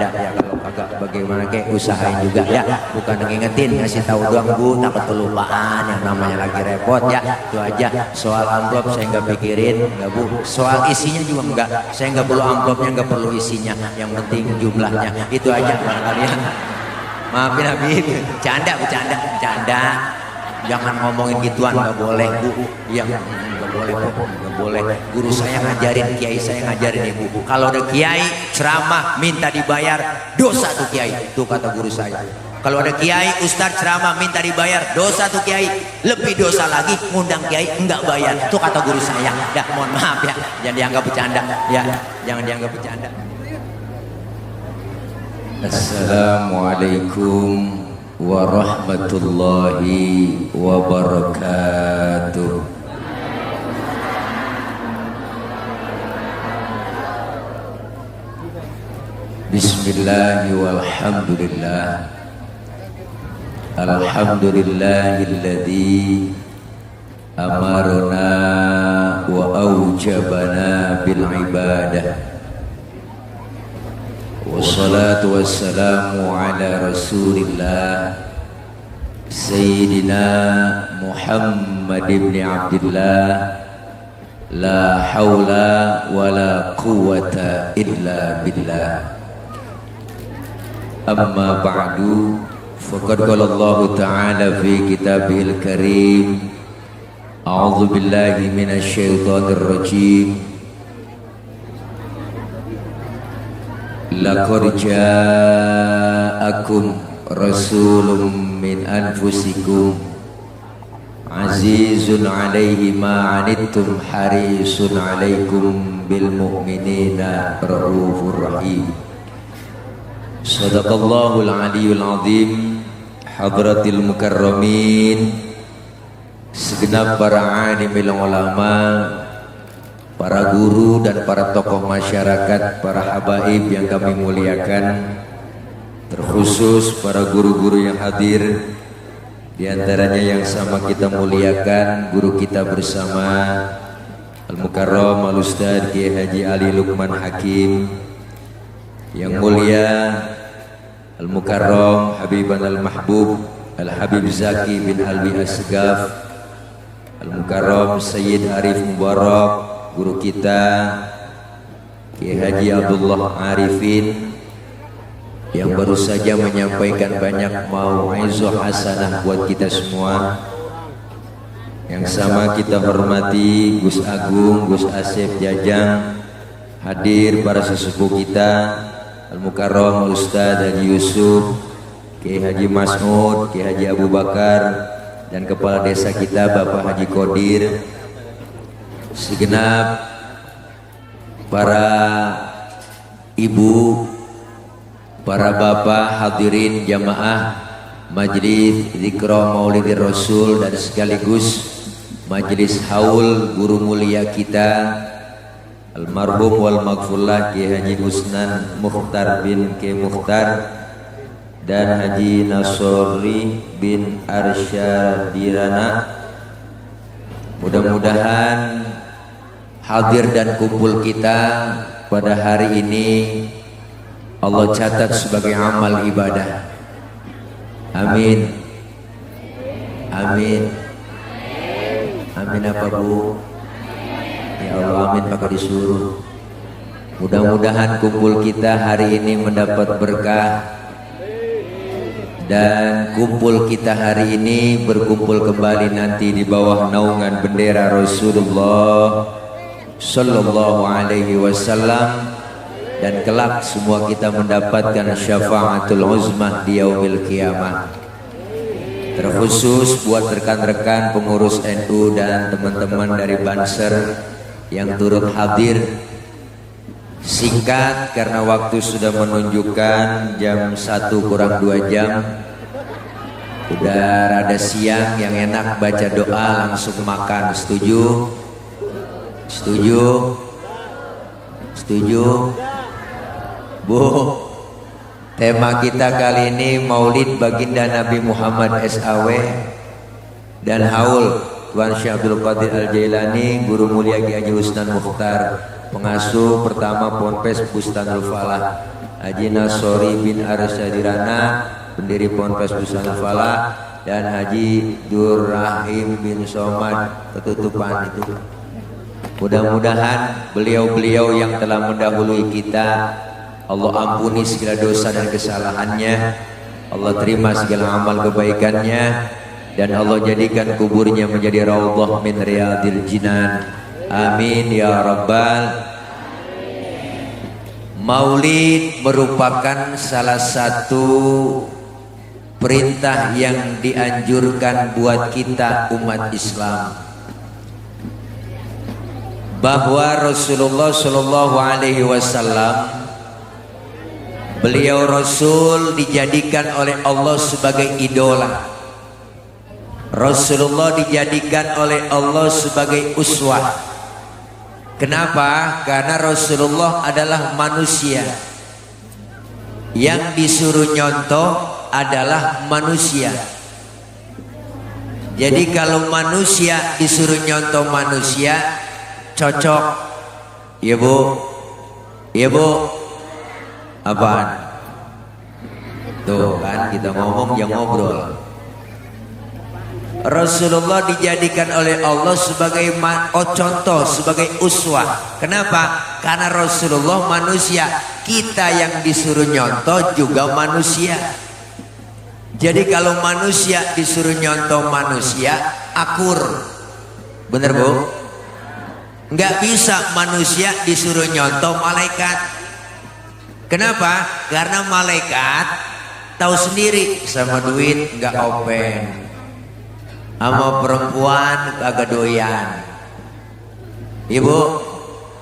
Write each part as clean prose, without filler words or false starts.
Ya kalau kagak bagaimana kayak usahain juga ya, bukan ngingetin ngasih tahu doang Bu, takut kelupaan yang namanya lagi repot ya. Itu aja. Soal amplop saya nggak pikirin, nggak Bu. Soal isinya juga enggak, saya nggak perlu amplopnya, nggak perlu isinya, yang penting jumlahnya. Itu aja barangkali ya. Maafin Habib, bercanda bercanda. Jangan ngomongin gituan, nggak boleh Bu. Yang nggak boleh. Guru saya ngajarin, kiai saya ngajarin Ibu. Kalau ada kiai ceramah minta dibayar, dosa tuh kiai. Itu kata guru saya. Kalau ada kiai ustadz ceramah minta dibayar, dosa tuh kiai. Lebih dosa lagi ngundang kiai enggak bayar. Itu kata guru saya. Ya mohon maaf ya, jangan dianggap bercanda. Ya jangan dianggap bercanda. Assalamualaikum warahmatullahi wabarakatuh. Bismillahi walhamdulillah. Alhamdulillahilladzi amarna wa aujabana bil ibadah. Wassalatu wassalamu ala rasulillah Sayyidina Muhammad ibn Abdillah. La hawla wa la quwwata illa billah. Amma ba'du, faqad qala Allah ta'ala fi kitabihil karim, a'udzu billahi minasy syaithanir rajim. Laqad ja'akum rasulun min anfusikum azizun 'alaihi ma 'anittum harisun 'alaikum bil mu'minina raufur rahim. Sadaqallahul aliyyul azim. Hadratil mukarramin, segenap para alimil ulama, para guru dan para tokoh masyarakat, para habaib yang kami muliakan, terkhusus para guru-guru yang hadir, di antaranya yang sama kita muliakan guru kita bersama Al-Mukarram Al-Ustadz Kiai Haji Ali Lukman Hakim, yang mulia Al-Mukarram Habiban Al-Mahbub Al-Habib Zaki bin Alwi Asgaf, Al-Mukarram Sayyid Arif Mubarak, guru kita Kiai Haji Abdullah Arifin, yang baru saja menyampaikan banyak mau'izah hasanah buat kita semua. Yang sama kita hormati Gus Agung, Gus Asep Jajang, hadir para sesepuh kita Al-Mukarram Ustadz Haji Yusuf, Kiai Haji Mas'ud, Kiai Haji Abu Bakar, dan kepala desa kita Bapak Haji Qadir, segenap para ibu, para bapak hadirin jamaah Majelis Zikra Maulidir Rasul, dan sekaligus Majelis Haul guru mulia kita almarhum wal maghfurlah Kiai Haji Husnan Mukhtar bin Kiai Mukhtar dan Haji Nasori bin Arsyadirana. Mudah-mudahan hadir dan kumpul kita pada hari ini Allah catat sebagai amal ibadah. Amin. Amin. Amin apa Bu? Ya Allah, amin pakai disuruh. Mudah-mudahan kumpul kita hari ini mendapat berkah, dan kumpul kita hari ini berkumpul kembali nanti di bawah naungan bendera Rasulullah Sallallahu Alaihi Wasallam, dan kelak semua kita mendapatkan syafaatul uzmah di yaumil qiyamah. Terkhusus buat rekan-rekan pengurus NU dan teman-teman dari Banser yang turut hadir. Singkat karena waktu sudah menunjukkan jam 1 kurang 2 jam. Udah rada siang, yang enak baca doa langsung makan. Setuju? Setuju? Setuju? Bu, tema kita kali ini Maulid Baginda Nabi Muhammad SAW dan haul Tuan Syekh Abdul Qadir Al-Jailani, guru mulia Kiai Haji Husnan Mukhtar, pengasuh pertama Ponpes Bustanul Falah. Haji Nasori bin Arsadirana, pendiri Ponpes Busana Falah, dan Haji Durrahim bin Somad, ketutupan itu. Mudah-mudahan beliau-beliau yang telah mendahului kita, Allah ampuni segala dosa dan kesalahannya, Allah terima segala amal kebaikannya, dan Allah jadikan kuburnya menjadi raudhah min riyadil jinan. Amin ya rabbal. Maulid merupakan salah satu perintah yang dianjurkan buat kita umat Islam, bahwa Rasulullah Shallallahu Alaihi Wasallam, beliau Rasul dijadikan oleh Allah sebagai idola. Rasulullah dijadikan oleh Allah sebagai uswah. Kenapa? Karena Rasulullah adalah manusia. Yang disuruh nyontoh adalah manusia. Jadi kalau manusia disuruh nyontoh manusia, cocok. Ya bu, ya bu. Apaan? Tuh kan kita ngomong yang ngobrol. Rasulullah dijadikan oleh Allah sebagai contoh, sebagai uswah. Kenapa? Karena Rasulullah manusia. Kita yang disuruh nyontoh juga manusia. Jadi kalau manusia disuruh nyontoh manusia, akur. Bener bu? Nggak bisa manusia disuruh nyontoh malaikat. Kenapa? Karena malaikat tahu sendiri sama duit nggak open, sama perempuan kagak doyan. Ibu,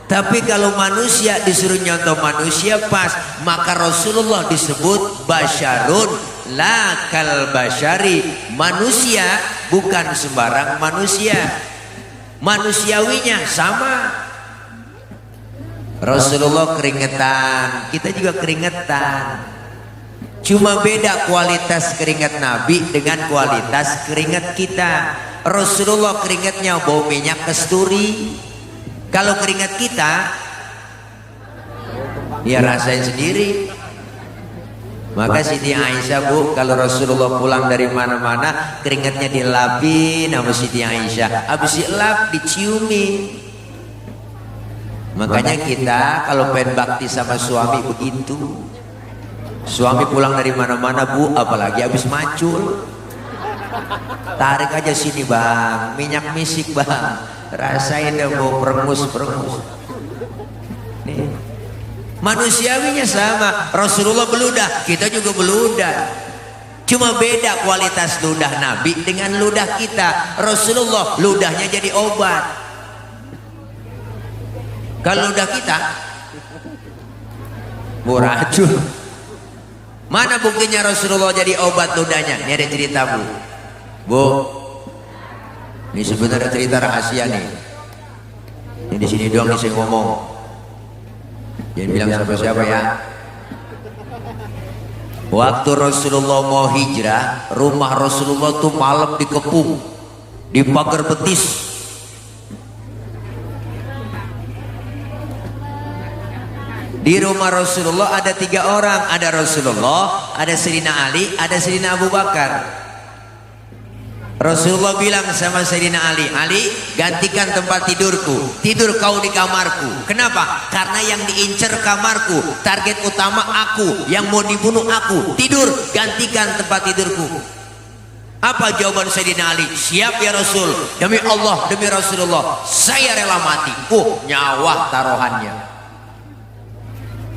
tapi kalau manusia disuruh nyontoh manusia pas, maka Rasulullah disebut basyarun la kal basyari. Manusia bukan sembarang manusia, manusiawinya sama. Rasulullah keringetan, kita juga keringetan. Cuma beda kualitas keringat Nabi dengan kualitas keringat kita. Rasulullah keringatnya bau minyak kasturi. Kalau keringat kita, ya rasain sendiri. Maka Siti Aisyah bu, kalau Rasulullah pulang dari mana-mana, keringatnya dilapin sama Siti Aisyah. Habis dilap, diciumin. Makanya kita kalau pengen bakti sama suami begitu. Suami pulang dari mana-mana bu, apalagi habis macul, tarik aja sini bang, minyak misik bang, rasain deh bu, perengus. Nih, manusiawinya sama. Rasulullah beludah, kita juga beludah. Cuma beda kualitas ludah Nabi dengan ludah kita. Rasulullah ludahnya jadi obat. Kalau ludah kita, bu racun. Mana buktinya Rasulullah jadi obat ludahnya? Ini ada cerita bu. Bu, ini sebenarnya cerita rahasia nih. Ini di sini doang nih saya ngomong. Jangan bilang siapa-siapa ya. Waktu Rasulullah mau hijrah, rumah Rasulullah tuh malam dikepung, di pagar betis. Di rumah Rasulullah ada 3 orang, ada Rasulullah, ada Sayyidina Ali, ada Sayyidina Abu Bakar. Rasulullah bilang sama Sayyidina Ali, Ali gantikan tempat tidurku, tidur kau di kamarku. Kenapa? Karena yang diincar kamarku, target utama aku, yang mau dibunuh aku. Tidur, gantikan tempat tidurku. Apa jawaban Sayyidina Ali? Siap ya Rasul, demi Allah, demi Rasulullah, saya rela mati. Nyawa taruhannya.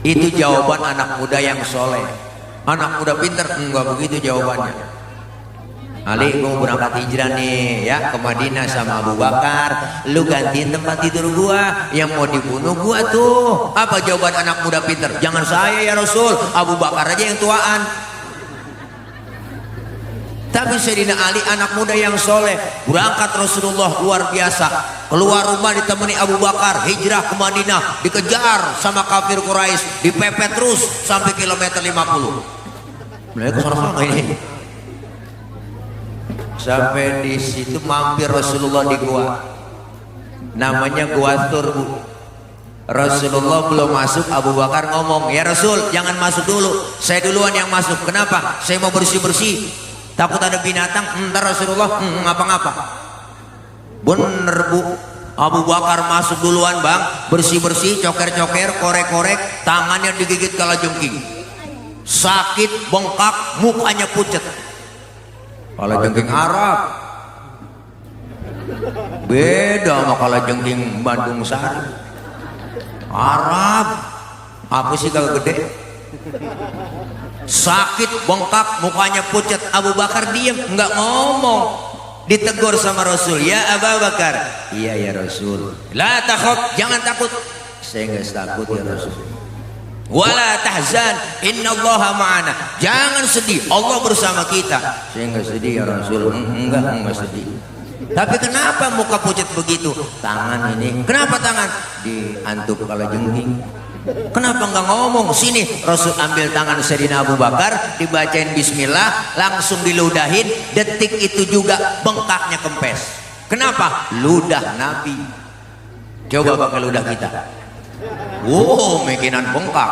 Itu jawaban anak muda yang soleh. Anak muda pinter? Enggak begitu jawabannya. Ali, gue berangkat hijrah nih ya ke Madinah sama Abu Bakar. Lu gantiin tempat tidur gua, yang mau dibunuh gua tuh. Apa jawaban anak muda pinter? Jangan saya ya Rasul, Abu Bakar aja yang tuaan. Tapi Sayyidina Ali anak muda yang soleh, berangkat Rasulullah luar biasa, keluar rumah ditemani Abu Bakar, hijrah ke Madinah, dikejar sama kafir Quraisy, dipepet terus sampai kilometer 50. Mereka salah ini. Sampai di situ mampir Rasulullah di gua, namanya Gua Tur bu. Rasulullah belum masuk, Abu Bakar ngomong, ya Rasul jangan masuk dulu, saya duluan yang masuk. Kenapa? Saya mau bersih-bersih, takut ada binatang. Ntar Rasulullah ngapa-ngapa. Bener Bu, Abu Bakar masuk duluan bang, bersih-bersih, coker-coker, korek-korek, tangannya digigit kalajengking, sakit, bengkak, mukanya pucet. Kalajengking Arab beda sama kalajengking Bandung Sari. Arab apa sih kalau gede, sakit, bengkak, mukanya pucat. Abu Bakar diam, nggak ngomong. Ditegur sama Rasul, ya Abu Bakar. Iya ya Rasul. La takhaf, jangan takut. Saya nggak takut ya Rasul. Wala tahzan, innallaha ma'ana. Jangan sedih, Allah bersama kita. Saya nggak sedih ya Rasul. Enggak sedih. Tapi kenapa muka pucat begitu? Tangan ini. Kenapa tangan? Diantuk kalajengking. Kenapa nggak ngomong? Sini, Rasul ambil tangan Sayyidina Abu Bakar, dibacain bismillah, langsung diludahin. Detik itu juga bengkaknya kempes. Kenapa? Ludah Nabi. Coba pakai ludah kita. Wow, mekinan bengkak.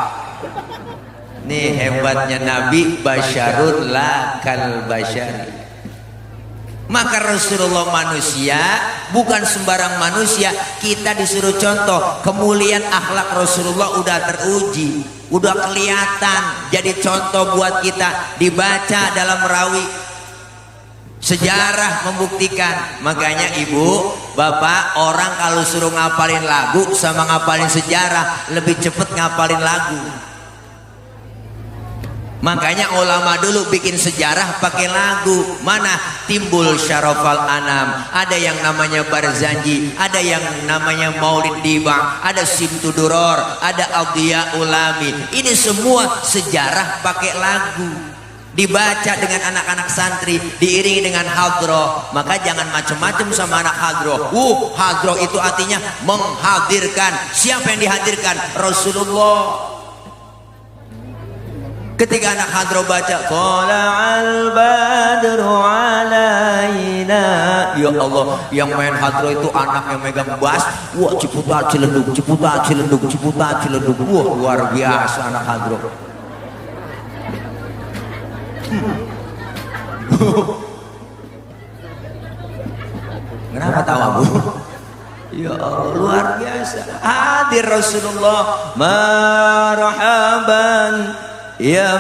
Nih hebatnya Nabi, basyarun la kal basyari. Maka Rasulullah manusia, bukan sembarang manusia. Kita disuruh contoh kemuliaan akhlak Rasulullah, udah teruji, udah kelihatan. Jadi contoh buat kita, dibaca dalam rawi, sejarah membuktikan. Makanya ibu, bapak, orang kalau suruh ngapalin lagu sama ngapalin sejarah, lebih cepet ngapalin lagu. Makanya ulama dulu bikin sejarah pakai lagu. Mana timbul syarafal anam, ada yang namanya Barzanji, ada yang namanya Maulid Diba, ada Simtuduror, ada Adhiya Ulami. Ini semua sejarah pakai lagu, dibaca dengan anak-anak santri, diiringi dengan hadroh. Maka jangan macam-macam sama anak hadroh. Hadroh itu artinya menghadirkan. Siapa yang dihadirkan? Rasulullah. Ketika anak hadroh baca Thala'al badru alaina, ya Allah, yang main hadroh itu anak yang megang bass. Wah, Ciputat Ciledug, Ciputat Ciledug, Ciputat Ciledug. Wah, luar biasa anak hadroh. Kenapa tawa Bu? Ya Allah, luar biasa. Hadir Rasulullah, marhaban ya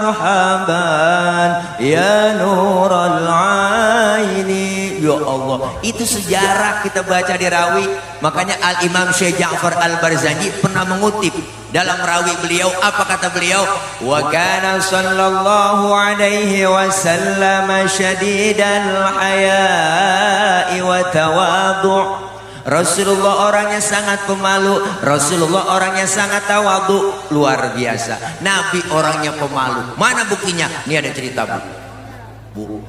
marhaban ya nural aini. Ya Allah, itu sejarah kita baca di rawi. Makanya Al-Imam Syekh Ja'far Al-Barzanji pernah mengutip dalam rawi beliau, apa kata beliau? Wa kana sallallahu alaihi wasallam syadidal haya'i wa tawadhu'. Rasulullah orangnya sangat pemalu, Rasulullah orangnya sangat tawadhu, luar biasa. Nabi orangnya pemalu. Mana buktinya? Ini ada cerita Bu.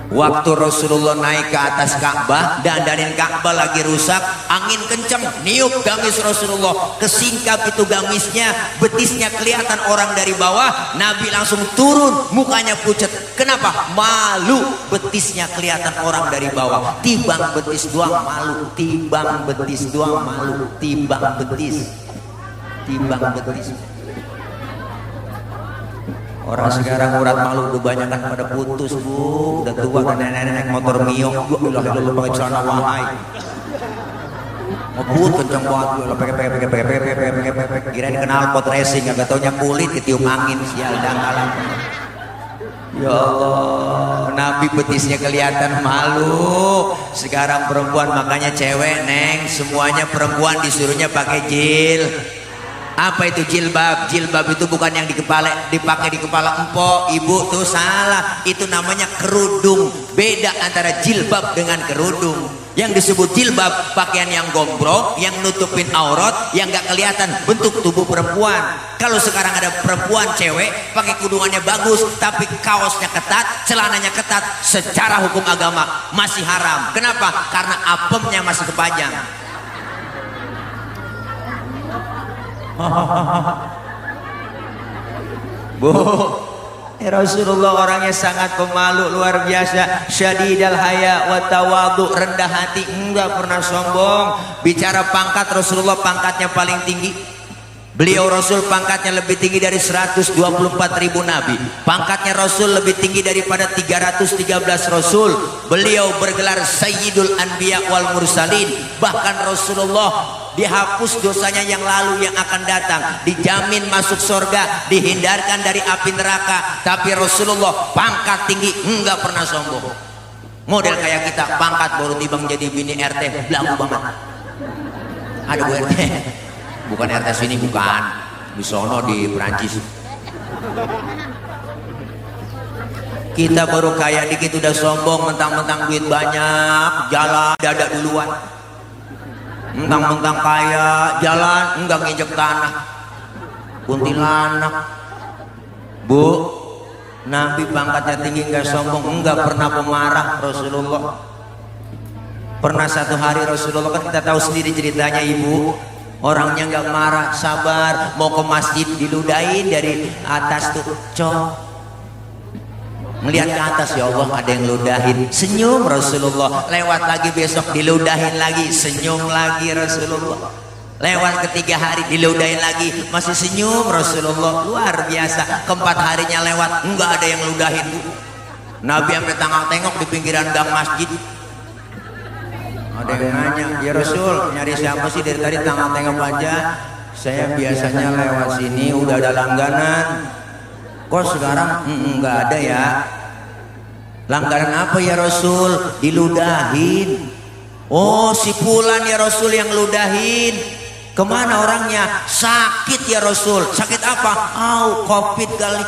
Waktu Rasulullah naik ke atas Ka'bah, dandanin Ka'bah lagi rusak, angin kencang, niup gamis Rasulullah, kesingkap itu gamisnya, betisnya kelihatan orang dari bawah. Nabi langsung turun, mukanya pucat. Kenapa? Malu, betisnya kelihatan orang dari bawah. Timbang betis doang malu, timbang betis doang malu, timbang betis. Orang sekarang urat malu udah banyak kan pada putus Bu, udah tua kan nenek-nenek motor Mio, gua bilang pakai celana wahai, ngebut kenceng banget, pakai kirain kenal pot racing, agak taunya kulit ditiup angin, sial dangkalan. Ya Allah, Nabi betisnya kelihatan malu. Sekarang perempuan, makanya cewek neng, semuanya perempuan disuruhnya pakai jil. Apa itu jilbab? Jilbab itu bukan yang dipakai di kepala empok, ibu, tuh salah. Itu namanya kerudung. Beda antara jilbab dengan kerudung. Yang disebut jilbab, pakaian yang gombrong, yang nutupin aurat, yang gak kelihatan bentuk tubuh perempuan. Kalau sekarang ada perempuan cewek pakai kudungannya bagus, tapi kaosnya ketat, celananya ketat, secara hukum agama masih haram. Kenapa? Karena apemnya masih kepajang. Bu, Rasulullah orangnya sangat pemalu luar biasa, syadidal haya wa tawadhu, rendah hati, enggak pernah sombong. Bicara pangkat, Rasulullah pangkatnya paling tinggi. Beliau Rasul pangkatnya lebih tinggi dari 124.000 nabi. Pangkatnya Rasul lebih tinggi daripada 313 Rasul. Beliau bergelar Sayyidul Anbiya wal Mursalin. Bahkan Rasulullah dihapus dosanya yang lalu yang akan datang, dijamin masuk surga, dihindarkan dari api neraka. Tapi Rasulullah pangkat tinggi, enggak pernah sombong. Model kayak kita, pangkat baru tiba menjadi bini RT, belagu banget. Ada Bu RT, bukan RT sini, bukan di sono di Perancis. Kita baru kaya dikit udah sombong, mentang-mentang duit banyak, jalan dada duluan. Mentang-mentang kaya, jalan enggak nginjek tanah. Kuntilanak. Bu, Nabi pangkatnya tinggi, enggak sombong, enggak pernah pemarah Rasulullah. Pernah satu hari Rasulullah, kan kita tahu sendiri ceritanya ibu, orangnya enggak marah, sabar, mau ke masjid diludahin dari atas tuh, cok. Melihat ke atas, ya Allah ada yang ludahin, senyum Rasulullah. Lewat lagi besok diludahin lagi, senyum lagi Rasulullah. Lewat ketiga hari diludahin lagi, masih senyum Rasulullah. Luar biasa. Keempat harinya lewat, enggak ada yang ludahin. Nabi sampai tengok di pinggiran gang masjid. Ada yang nanya, ya Rasul nyari siapa sih dari tadi tengok aja? Saya biasanya lewat sini udah ada langganan. Kok sekarang enggak ada ya? Langganan apa ya Rasul? Diludahin. Oh si Fulan ya Rasul yang ludahin. Kemana orangnya? Sakit ya Rasul. Sakit apa? Covid kali.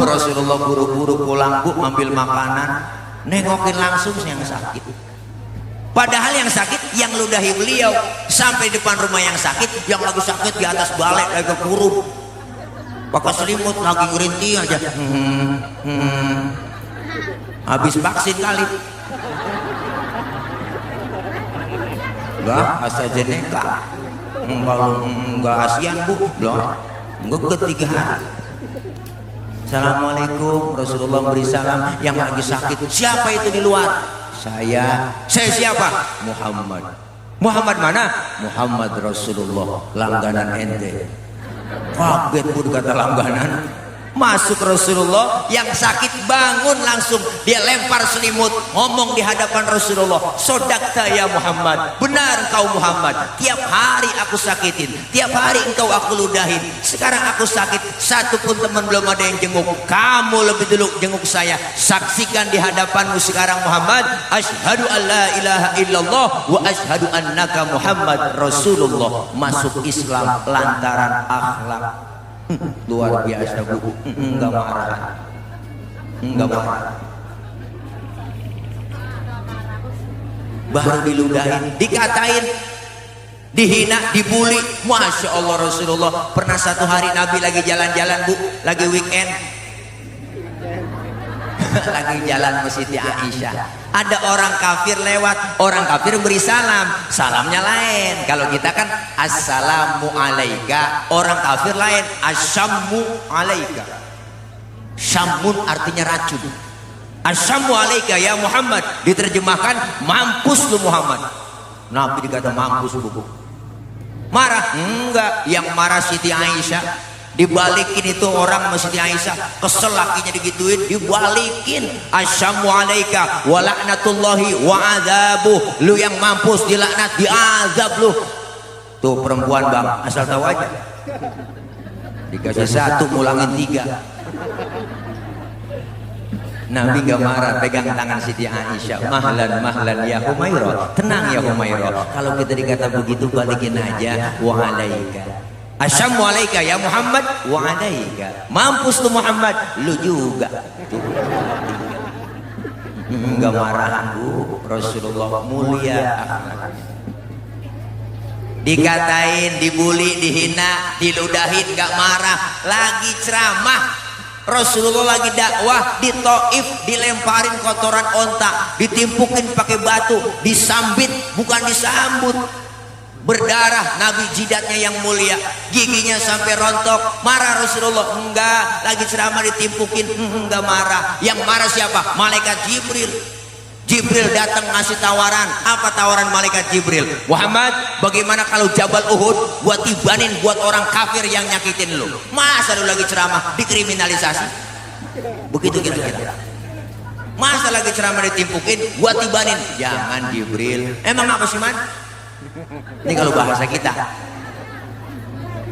Rasulullah buru-buru pulang, Bu, ambil makanan, nengokin langsung yang sakit. Padahal yang sakit yang ludahi beliau. Sampai depan rumah yang sakit, yang lagi sakit di atas balai lagi kekurung, pakai selimut, lagi ngerintih aja. Habis vaksin kali. Enggak, AstraZeneca. Kalau enggak ASEAN, Bu, loh. Enggak ketiga hari. Assalamualaikum, Rasulullah beri salam. Yang lagi sakit, siapa itu di luar? Saya siapa? Muhammad. Muhammad mana? Muhammad Rasulullah, langganan ente. Kaget pun kata langganan. Masuk Rasulullah, yang sakit bangun langsung, dia lempar selimut, ngomong di hadapan Rasulullah, sodakta ya Muhammad, benar engkau Muhammad, tiap hari aku sakitin, tiap hari engkau aku ludahin, sekarang aku sakit, satu pun teman belum ada yang jenguk, kamu lebih dulu jenguk saya, saksikan di hadapanmu sekarang Muhammad, asyhadu an la ilaha illallah wa asyhadu annaka Muhammad Rasulullah. Masuk Islam lantaran akhlak. Luar biasa, Bu. Enggak marah. Enggak marah. Baru diludahin, dikatain, dihina, dibully. Masya Allah Rasulullah. Pernah satu hari Nabi lagi jalan-jalan, Bu, lagi weekend, lagi jalan ke Siti Aisyah. Ada orang kafir lewat, orang kafir beri salam, salamnya lain. Kalau kita kan assalamu alaika, orang kafir lain asyammu alaika. Syamun artinya racun. Asyammu alaika ya Muhammad, diterjemahkan mampus lu Muhammad. Nabi dikata mampus, Bu. Marah? Enggak, yang marah Siti Aisyah. Dibalikin itu orang sama Siti Aisyah, kesel lakinya digituin, dibalikin, asyamu alaika wa laknatullahi wa azabuh, lu yang mampus, dilaknat, diazab lu. Tuh perempuan Bang, asal tahu aja, dikasih satu ngulangin tiga. Nabi gak marah, pegang tangan Siti Aisyah, mahlan mahlan ya Humairah, tenang ya Humairah, kalau kita dikata begitu balikin aja, wa alaika. Asyammu alaika ya Muhammad wa alaika. Mampus lu Muhammad, lu juga. Enggak marah, Bu. Rasulullah mulia akhlaknya. Dikatain, dibully, dihina, diludahin, enggak marah. Lagi ceramah, Rasulullah lagi dakwah di Taif, dilemparin kotoran onta, ditimpukin pakai batu, disambit bukan disambut. berdarah, Nabi jidatnya yang mulia, giginya sampai rontok. Marah Rasulullah? Enggak. Lagi ceramah ditimpukin? Enggak marah. Yang marah siapa? Malaikat Jibril. Jibril datang ngasih tawaran. Apa tawaran malaikat Jibril? Muhammad, bagaimana kalau Jabal Uhud buat tibanin buat orang kafir yang nyakitin lu? Masa lu lagi ceramah dikriminalisasi? Begitu kira-kira. Masa lagi ceramah ditimpukin buat tibanin? Jangan Jibril. Emang apa sih man? Ini kalau bahasa kita.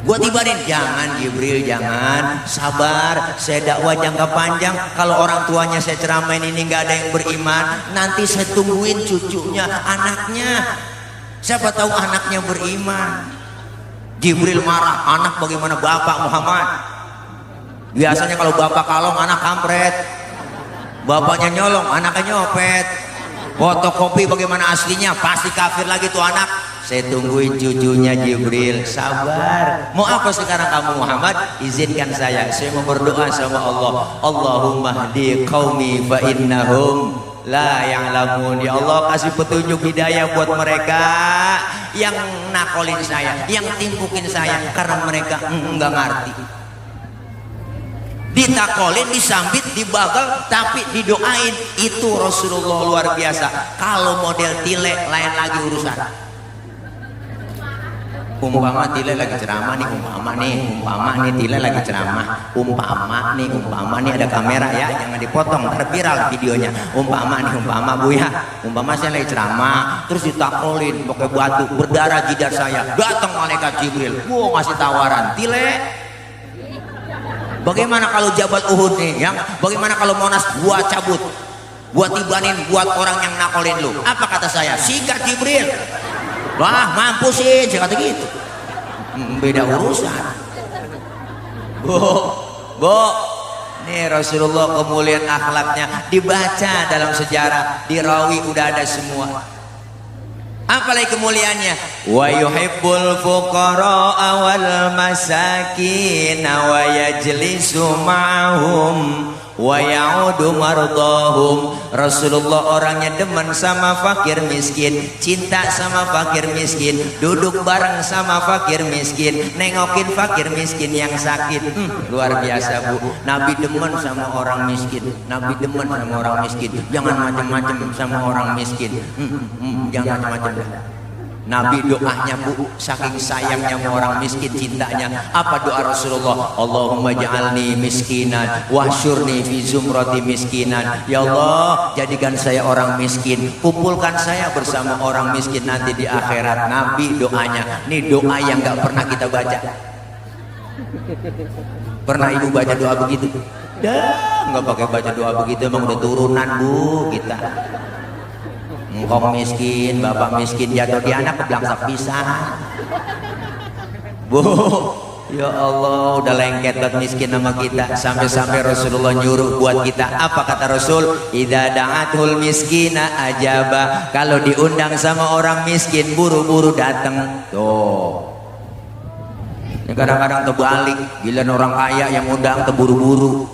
Gua tibanin, jangan Jibril, jangan, sabar, saya dakwah jangka panjang. Kalau orang tuanya saya ceramain ini nggak ada yang beriman, nanti saya tungguin cucunya, anaknya. Siapa tahu anaknya beriman. Jibril marah, anak bagaimana bapak Muhammad? Biasanya kalau bapak kalong, anak kampret. Bapaknya nyolong, anaknya nyopet. Fotokopi bagaimana aslinya, pasti kafir lagi tuh anak. Saya tungguin cucunya Jibril, sabar. Mau apa sekarang kamu Muhammad? Izinkan saya mau berdoa sama Allah. Allahumma hdi qaumi fa innahum la ya'lamun. Ya Allah, kasih petunjuk hidayah buat mereka yang nakolin saya, yang timpukin saya, karena mereka enggak ngerti. Ditakolin, disambit, dibagal, tapi didoain. Itu Rasulullah luar biasa. Kalau model tile lain lagi urusan. Umpama tile lagi ceramah nih, umpama nih tile lagi ceramah, umpama nih ada kamera ya, jangan dipotong, ntar viral videonya. Umpama Buya, umpama saya lagi ceramah, terus ditakolin pakai batu, berdarah jidat saya, datang malaikat Jibril, ngasih tawaran, tile. Bagaimana kalau Jabal Uhud nih, yang bagaimana kalau Monas gua cabut, gua tibanin buat orang yang nakolin lu? Apa kata saya? Sikat Jibril. Wah, mampus sih, kata gitu. Beda urusan. Bu, nih Rasulullah kemuliaan akhlaknya dibaca dalam sejarah, dirawi udah ada semua. Apalagi kemuliaannya? Wa yuhibbul fuqara wal masakin wa yajlisu ma'hum wa ya'udu mardahum. Rasulullah orangnya demen sama fakir miskin, cinta sama fakir miskin, duduk bareng sama fakir miskin, nengokin fakir miskin yang sakit. Luar biasa Bu. Nabi demen sama orang miskin, Nabi demen sama orang miskin. Jangan macam-macam sama orang miskin. Jangan macam-macam. Nabi doanya Bu, saking sayangnya sama orang miskin, cintanya. Apa doa Rasulullah? Allahumma ja'alni miskinan wahsyurni fi zumrati miskinan. Ya Allah, jadikan saya orang miskin, kumpulkan saya bersama orang miskin nanti di akhirat. Nabi doanya. Ini doa yang gak pernah kita baca. Pernah ibu baca doa begitu? Nggak pakai baca doa begitu, emang udah turunan Bu kita. Engkong miskin, bapak miskin, jatuh di anak kebelangsak pisah. Bu, ya Allah, udah lengket buat miskin sama kita. Sampai-sampai Rasulullah nyuruh buat kita. Apa kata Rasul? Idza da'atul miskina ajaba. Kalau diundang sama orang miskin, buru-buru datang. Tuh. Ini kadang-kadang terbalik. Giliran orang kaya yang undang terburu-buru.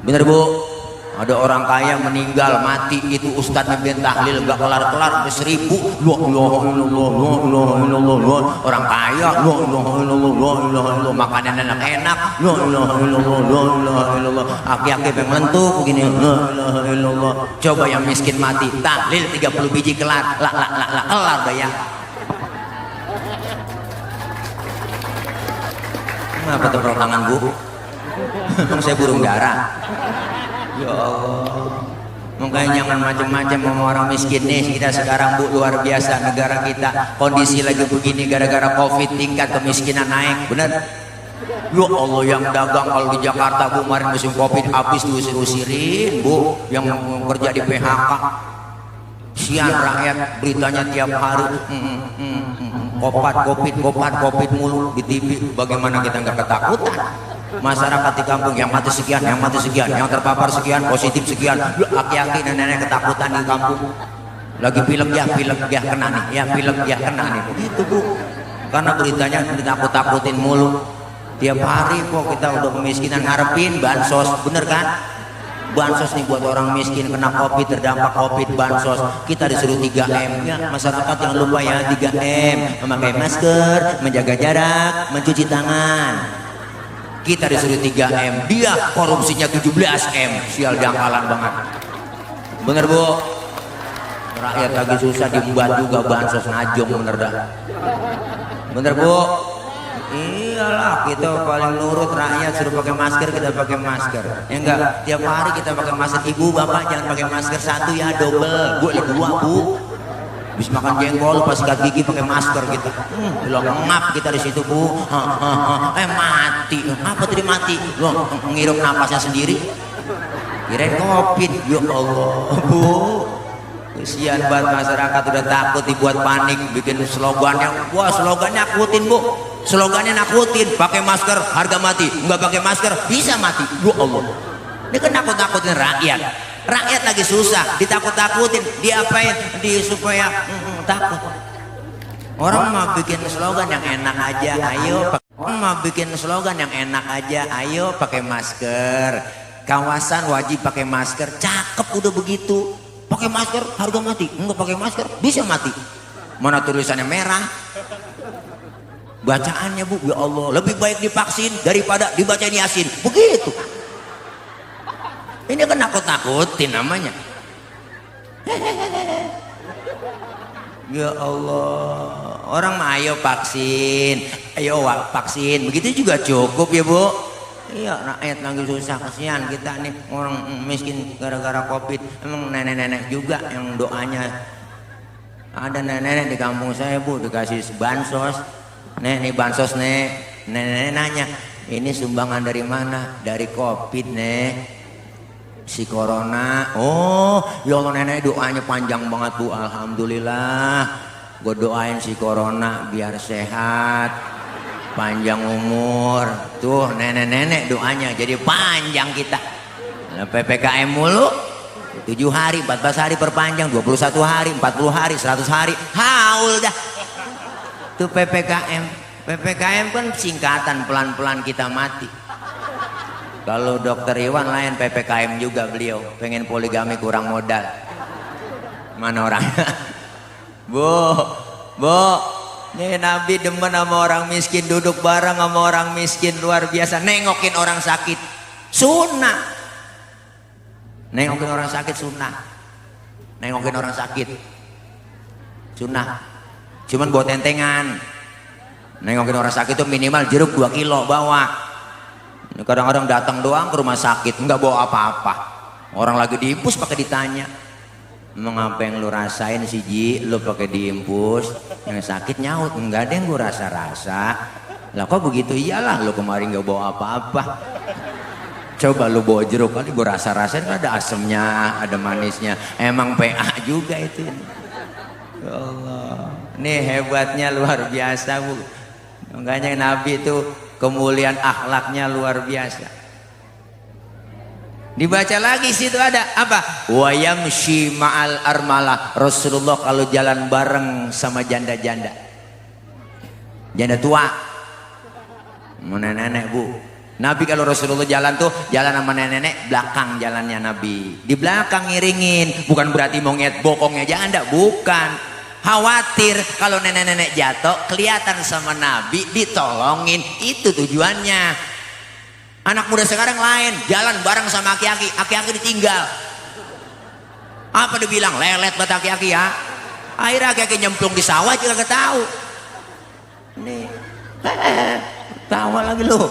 Bener Bu? Ada orang kaya meninggal mati, itu ustadz mimpin tahlil gak kelar-kelar 1000. Orang kaya makanan enak-enak, aki-aki pengen lentuk begini. Coba yang miskin mati, tahlil 30 biji kelar, kelar bayar. Kenapa tepuk tangan Bu? Saya burung dara. Ya Allah, makanya jangan macam-macam sama orang miskin nih. Kita sekarang Bu, luar biasa negara kita, kondisi lagi begini gara-gara Covid, tingkat kemiskinan naik, bener? Ya Allah, yang dagang kalau di Jakarta Bu, kemarin musim Covid habis diusir-usirin Bu, yang kerja di PHK. Sian rakyat, beritanya tiap hari. Covid mulu di TV. Bagaimana kita nggak ketakutan? Masyarakat di kampung yang mati sekian, yang terpapar sekian, positif sekian. Aki-aki nenek-nenek ketakutan di kampung. Lagi pilek ya kena nih, begitu Bu. Karena beritanya ditakut-takutin mulu. Tiap hari kok kita udah kemiskinan, ngarepin bansos, bener kan? bansos nih buat orang miskin kena covid, terdampak covid, bansos. Kita disuruh 3M ya, masyarakat jangan lupa ya 3M, memakai masker, menjaga jarak, mencuci tangan. Kita disuruh 3M, dia korupsinya 17M, sial jangkalan banget. Bener Bu? Rakyat lagi susah dibuat juga bansos najong, bener dah. Bener Bu? Iyalah, kita paling nurut rakyat, suruh pakai masker kita pakai masker. Ya enggak, tiap hari kita pakai masker. Ibu bapak jangan pakai masker satu ya, double. Bu, 2 Bu. Habis makan jengkol pas sikat gigi pakai masker gitu. Belum ngap kita di situ Bu. Mati. Apa tadi mati? Lo ngirup napasnya sendiri. Kirain covid. Ya Allah Bu. Kesian banget masyarakat udah takut, dibuat panik, bikin slogannya. Wah slogannya nakutin Bu. Slogannya nakutin, pakai masker harga mati, nggak pakai masker bisa mati. Ya Allah, ini kan nakut-nakutin rakyat. Rakyat lagi susah, ditakut-takutin, diapain, supaya takut. Orang mau bikin slogan yang enak aja, ayo. Orang mau bikin slogan yang enak aja, ayo pakai masker. Kawasan wajib pakai masker, cakep udah begitu. Pakai masker harga mati, nggak pakai masker bisa mati. Mana tulisannya merah? Bacaannya Bu, ya Allah, lebih baik divaksin daripada dibacain Yasin. Begitu. Ini kan nakut-nakutin namanya. Ya Allah, orang mah ayo vaksin, ayo vaksin. Begitu juga cukup ya Bu. Iya, rakyat lagi susah, kasihan kita nih orang miskin gara-gara covid. Emang nenek-nenek juga yang doanya. Ada nenek-nenek di kampung saya Bu, dikasih bansos. Nih bansos nih, nenek nanya, ini sumbangan dari mana? Dari covid nih, si corona. Oh, ya Allah nenek doanya panjang banget Bu, alhamdulillah. Gue doain si corona biar sehat, panjang umur. Tuh nenek-nenek doanya jadi panjang kita. Nah, PPKM mulu, 7 hari, 14 hari perpanjang, 21 hari, 40 hari, 100 hari, haul dah. Itu PPKM. PPKM kan singkatan pelan-pelan kita mati. Kalau dokter Iwan lain PPKM juga beliau. Pengen poligami kurang modal. Mana orangnya? Bu, nih Nabi demen sama orang miskin, duduk bareng sama orang miskin luar biasa. Nengokin orang sakit sunnah. Nengokin orang sakit sunnah. Nengokin orang sakit sunnah. Cuman buat entengan. Nengokin orang sakit itu minimal jeruk 2 kilo bawa. Kadang-kadang datang doang ke rumah sakit nggak bawa apa-apa. Orang lagi diimpus pakai ditanya, mengapa yang lu rasain sih Ji? Lu pakai diimpus, yang sakit nyaut, enggak ada yang gua rasa-rasa. Lah kok begitu? Iyalah lu kemarin nggak bawa apa-apa. Coba lu bawa jeruk kali gua rasa-rasain, ada asemnya, ada manisnya. Emang PA juga itu. Ya Allah, nih hebatnya luar biasa Bu. Makanya Nabi itu kemuliaan akhlaknya luar biasa. Dibaca lagi situ ada apa? Wa yamshi ma'al armalah. Rasulullah kalau jalan bareng sama janda-janda, janda tua, nenek-nenek Bu. Nabi kalau Rasulullah jalan tuh jalan sama nenek-nenek, belakang jalannya Nabi. Di belakang ngiringin, bukan berarti mau ngeliat bokongnya janda, bukan. Khawatir kalau nenek-nenek jatuh kelihatan sama Nabi, ditolongin, itu tujuannya. Anak muda sekarang lain, jalan bareng sama aki-aki, aki-aki ditinggal. Apa dibilang? Lelet buat aki-aki ya. Akhirnya aki-aki nyemplung di sawah juga gak tahu. Nih, tawa lagi lu.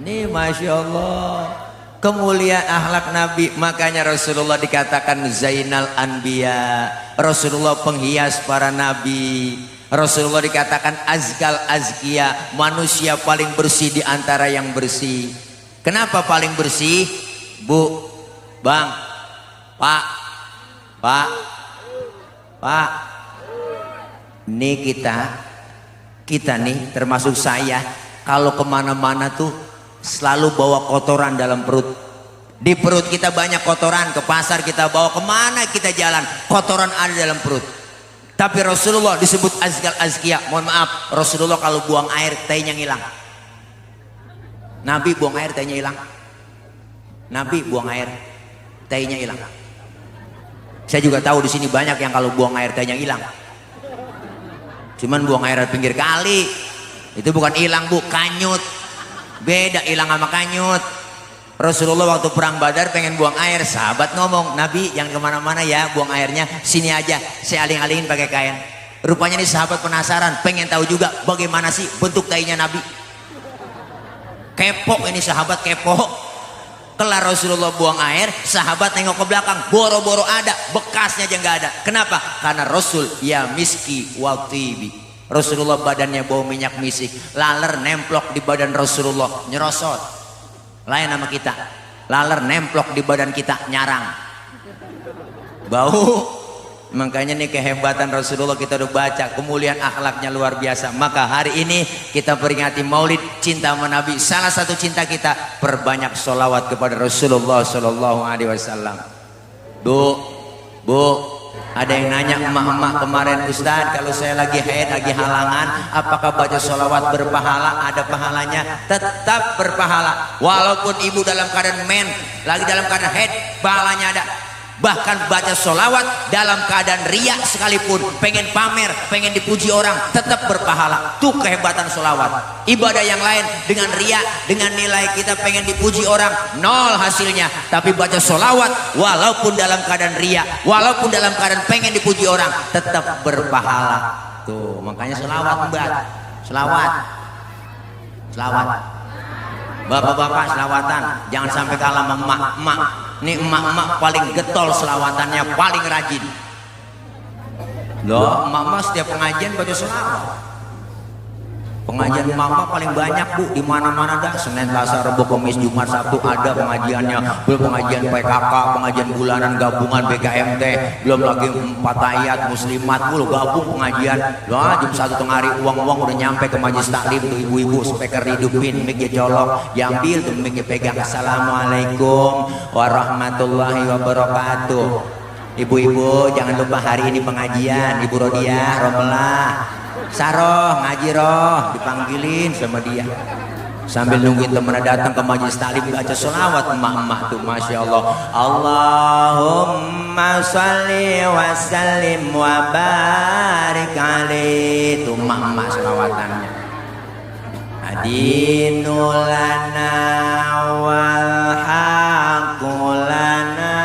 Nih Masya Allah, kemuliaan akhlak Nabi. Makanya Rasulullah dikatakan Zainal Anbiya, Rasulullah penghias para nabi. Rasulullah dikatakan azkal azkiya, manusia paling bersih di antara yang bersih. Kenapa paling bersih? Bu, Bang, Pak, ini kita nih termasuk saya, kalau kemana-mana tuh selalu bawa kotoran dalam perut. Di perut kita banyak kotoran, ke pasar kita bawa, kemana kita jalan kotoran ada dalam perut. Tapi Rasulullah disebut azkal azkiya. Mohon maaf, Rasulullah kalau buang air tehnya hilang. Nabi buang air tehnya hilang. Nabi buang air, tehnya hilang. Saya juga tahu di sini banyak yang kalau buang air tehnya hilang. Cuman buang air di pinggir kali, itu bukan hilang bu, kanyut. Beda hilang sama kanyut. Rasulullah waktu perang Badar pengen buang air, sahabat ngomong, Nabi jangan kemana-mana ya, buang airnya sini aja, saya aling-alingin pakai kain. Rupanya nih sahabat penasaran, pengen tahu juga bagaimana sih bentuk tainya Nabi. Kepo ini sahabat, kepo. Kelar Rasulullah buang air, sahabat nengok ke belakang, boro-boro ada, bekasnya aja nggak ada. Kenapa? Karena Rasul ya miski wal tibi. Rasulullah badannya bau minyak misik, laler nemplok di badan Rasulullah, nyerosot. Lain sama kita, laler nemplok di badan kita, nyarang, bau. Makanya nih kehebatan Rasulullah kita udah baca, kemuliaan akhlaknya luar biasa. Maka hari ini kita peringati Maulid cinta sama Nabi. Salah satu cinta kita, perbanyak sholawat kepada Rasulullah Shallallahu Alaihi Wasallam. Bu, ada yang nanya emak-emak kemarin, Ustaz, kalau saya lagi haid, lagi halangan, apakah baca sholawat berpahala? Ada pahalanya, tetap berpahala. Walaupun ibu dalam keadaan lagi dalam keadaan haid, pahalanya ada. Bahkan baca sholawat dalam keadaan riak sekalipun, pengen pamer, pengen dipuji orang, tetap berpahala. Tuh kehebatan sholawat. Ibadah yang lain dengan riak, dengan nilai kita pengen dipuji orang, nol hasilnya. Tapi baca sholawat walaupun dalam keadaan riak, walaupun dalam keadaan pengen dipuji orang, tetap berpahala. Tuh makanya sholawat mbak, sholawat, sholawat. Bapak-bapak selawatan, jangan sampai kalah sama emak-emak. Nih emak-emak paling getol selawatannya, paling rajin. Loh, emak-emak setiap pengajian baca selawat. Pengajian emak-emak paling banyak bu, di mana-mana dah. Senin, Selasa, Rabu, Kamis, Jumat, Sabtu ada pengajiannya. Belum pengajian PKK, pengajian bulanan gabungan BKMT, belum lagi 4 ayat muslimat, lu gabung pengajian. Loh, jam 1 tengah hari uang-uang udah nyampe ke majelis taklim tuh ibu-ibu, speaker hidupin, mic colok, diambil tuh mic pegang. Assalamualaikum warahmatullahi wabarakatuh. Ibu-ibu jangan lupa hari ini pengajian, Ibu Rodia, Romelah, Saroh, ngaji roh, dipanggilin sama dia. Sambil nungguin temennya datang ke majelis taklim baca sholawat emak-emak tuh, masya Allah. Allahumma sholli wa sallim wa barik alaihi. Tuh emak-emak sholawatannya. Adinulana wal haqulana.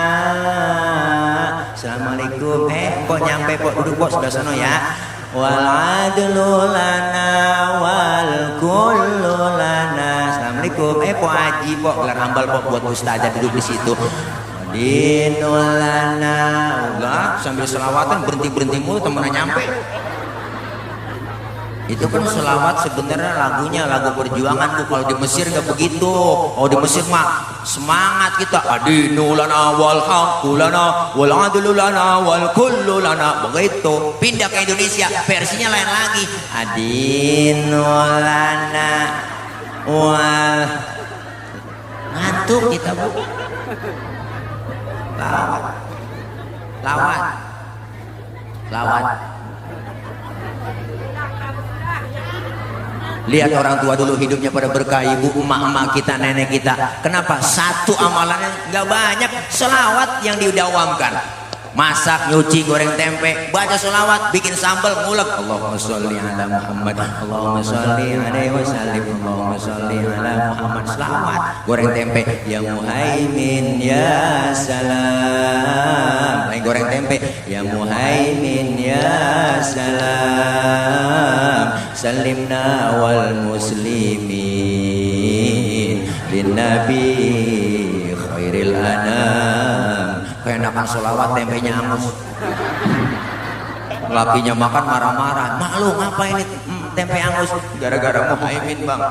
Assalamualaikum. Kok nyampe kok, duduk kok sebelah sana ya. Wal adlu lana wal kullu lana. Assalamualaikum. Kok haji kok gelar hambal kok buat ustazah duduk di situ. Dinul lana. Enggak, sambil selawatan berhenti mulu temennya nyampe. Itu kan selawat sebenarnya lagunya lagu perjuangan tuh. Kalau di Mesir gak begitu. Oh di Mesir mah semangat kita. Adinu lana wal haqqu lana wal adlu lana wal kullu lana. Begitu. Pindah ke Indonesia versinya lain lagi. Adinu lana wal. Ngantuk kita bu. Lawat. Lawat. Lawat. Lihat orang tua dulu hidupnya pada berkah, ibu, emak-emak kita, nenek kita. Kenapa? Satu amalannya nggak banyak, selawat yang didawamkan. Masak, nyuci, goreng tempe, baca selawat, bikin sambal, ngulek. Allahumma sholli ala Muhammad, Allahumma sholli alaihi wasallim, Allahumma sholli ala Muhammad. Selawat, goreng tempe, ya Muhaimin ya salam. Lain goreng tempe, ya Muhaimin ya salam. Salimna wal muslimin lin nabi khairil anam. Keenakan sholawat tempenya angus. Lakinya makan marah-marah. Mak lu ngapain ini tempe angus? Gara-gara Muhaimin bang.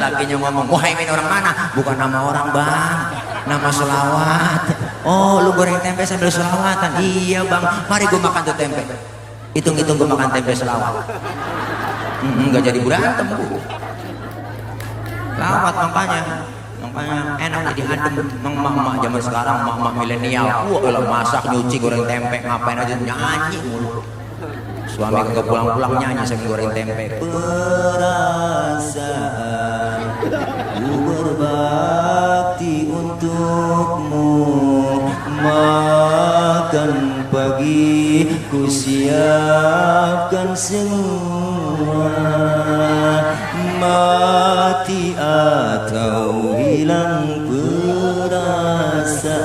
Lakinya ngomong, Muhaimin orang mana? Bukan nama orang bang, nama sholawat. Oh lu goreng tempe sambil sholawatan? Iya bang, mari gue makan tuh tempe. Hitung-hitung gue makan tempe selawat. Nggak jadi berantem bu. Lawat makanya enak jadi adem. Emak-emak zaman sekarang, emak-emak milenial, wah masak, nyuci, goreng tempe, ngapain aja nyanyi mulu. Suami kagak pulang-pulang nyanyi sambil goreng tempe. Perasaan ku berbakti hati untukmu, makan pagi ku siapkan semua, mati atau hilang perasaanmu,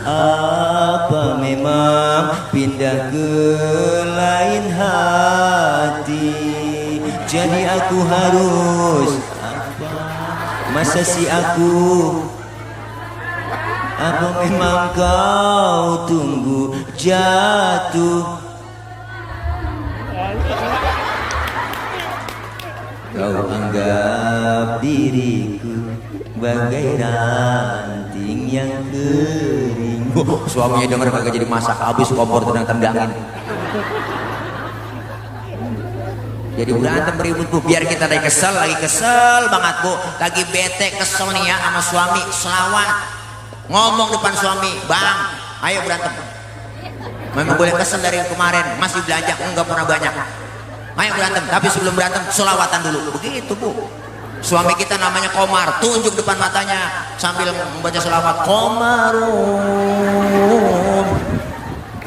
apa memang pindah ke lain hati, jadi aku harus apa? Masa si aku? Apa memang kau tunggu jatuh? Kau anggap diriku bagai ranting yang kering. Suaminya dengar kagak jadi masak, habis kompor tendang-tendangin. Jadi berantem ribut bu, biar kita lagi kesel banget bu, lagi bete kesel nih ya sama suami, selawat ngomong depan suami, bang ayo berantem, memang boleh kesel dari kemarin, masih belanja enggak pernah banyak, ayo berantem, tapi sebelum berantem selawatan dulu, begitu bu. Suami kita namanya Komar, tunjuk depan matanya sambil membaca selawat, Komarun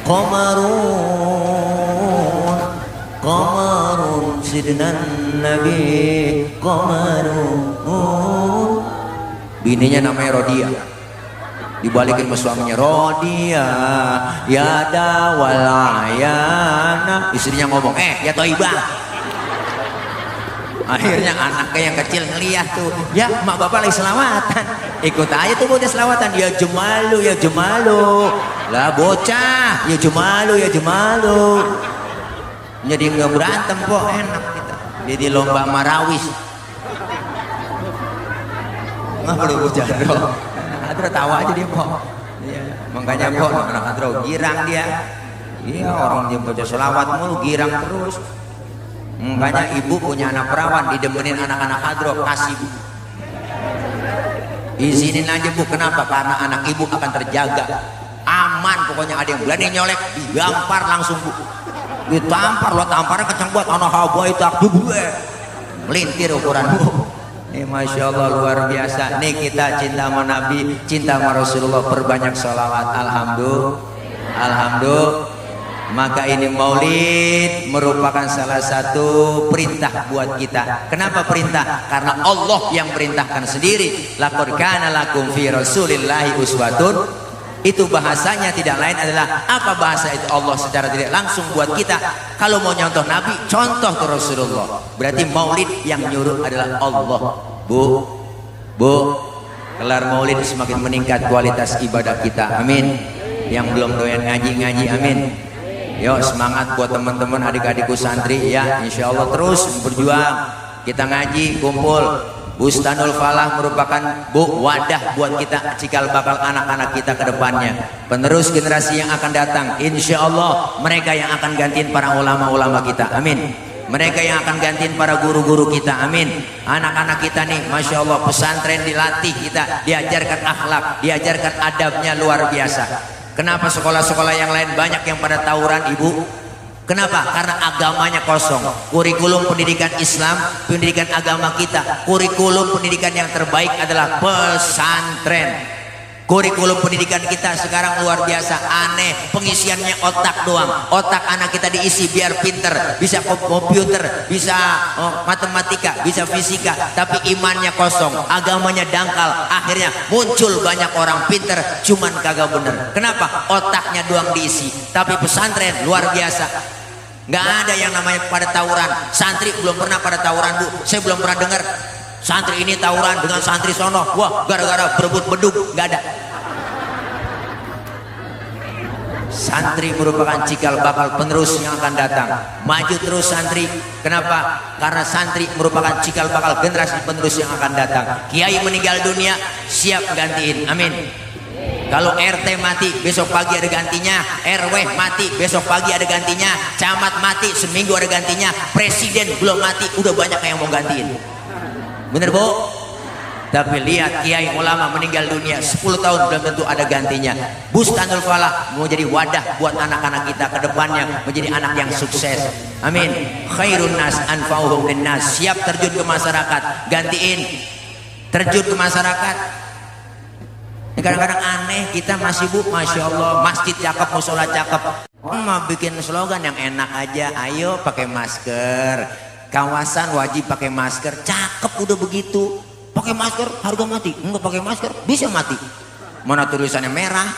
Komarun Komarun sidnan Nabi Komarun. Bininya namanya Rodia, dibalikin sama suaminya, Rodia ya dawalayana. Istrinya ngomong, ya Toibah. Akhirnya anaknya yang kecil ngeliat tuh, ya mak bapak lagi selawatan, ikut aja tuh bocah selawatan, ya jemalu ya jemalu lah bocah, ya jemalu ya jemalu. Jadi nggak berantem kok, enak kita. Jadi lomba marawis. Nggak perlu bocah dong. Adro tawa aja dia kok. Ya, makanya kok anak Adro girang dia. Iya orang dia baca selawat mulu girang terus. Makanya ibu punya anak perawan, didemenin anak-anak Adro, kasih bu. Izinin aja bu, kenapa? Karena anak ibu akan terjaga, aman pokoknya. Ada yang berani nyolek, digampar langsung bu. Ditampar, lo tamparnya kencang buat anak haba itu aku gue. Melintir ukuran bu. Ini Masya Allah luar biasa. Nih kita cinta sama Nabi, cinta sama Rasulullah, perbanyak sholawat. Alhamdulillah. Maka ini maulid merupakan salah satu perintah buat kita. Kenapa perintah? Karena Allah yang perintahkan sendiri. Laqad kana lakum fi Rasulillahi uswatun. Itu bahasanya tidak lain adalah apa bahasa itu? Allah secara tidak langsung buat kita. Kalau mau nyontoh Nabi, contoh ke Rasulullah. Berarti maulid yang nyuruh adalah Allah. Bu, kelar maulid semakin meningkat kualitas ibadah kita. Amin. Yang belum doyan ngaji, amin. Yo semangat buat teman-teman adik-adikku santri ya, insya Allah terus berjuang. Kita ngaji, kumpul. Bustanul Falah merupakan wadah buat kita cikal bakal anak-anak kita ke depannya. Penerus generasi yang akan datang, insya Allah mereka yang akan gantiin para ulama-ulama kita, amin. Mereka yang akan gantiin para guru-guru kita, amin. Anak-anak kita nih, Masya Allah pesantren dilatih kita, diajarkan akhlak, diajarkan adabnya luar biasa. Kenapa sekolah-sekolah yang lain banyak yang pada tawuran ibu? Kenapa? Karena agamanya kosong. Kurikulum pendidikan Islam, pendidikan agama kita, kurikulum pendidikan yang terbaik adalah pesantren. Kurikulum pendidikan kita sekarang luar biasa aneh, pengisiannya otak doang. Otak anak kita diisi biar pinter, bisa komputer, bisa matematika, bisa fisika, tapi imannya kosong, agamanya dangkal. Akhirnya muncul banyak orang pinter, cuman kagak bener. Kenapa? Otaknya doang diisi. Tapi pesantren luar biasa. Nggak ada yang namanya pada tawuran. Santri belum pernah pada tawuran bu. Saya belum pernah dengar santri ini tawuran dengan santri sono, wah gara-gara berebut beduk, nggak ada. Santri merupakan cikal bakal penerus yang akan datang. Maju terus santri. Kenapa? Karena santri merupakan cikal bakal generasi penerus yang akan datang. Kiai meninggal dunia, siap gantiin, amin. Kalau RT mati, besok pagi ada gantinya. RW mati, besok pagi ada gantinya. Camat mati, seminggu ada gantinya. Presiden belum mati, udah banyak yang mau gantiin. Bener bu? Tapi lihat kiai ulama meninggal dunia 10 tahun belum tentu ada gantinya. Bustanul Falah mau jadi wadah buat anak-anak kita ke depannya menjadi anak yang sukses. Amin. Khairun nas anfa'uhum linnas. Siap terjun ke masyarakat, gantiin terjun ke masyarakat. Kadang-kadang aneh kita masih Bu, Masya Allah, masjid cakep, musola cakep, mau bikin slogan yang enak aja, ayo pakai masker, kawasan wajib pakai masker, cakep udah begitu. Pakai masker harga mati, enggak pakai masker bisa mati. Mana tulisannya merah,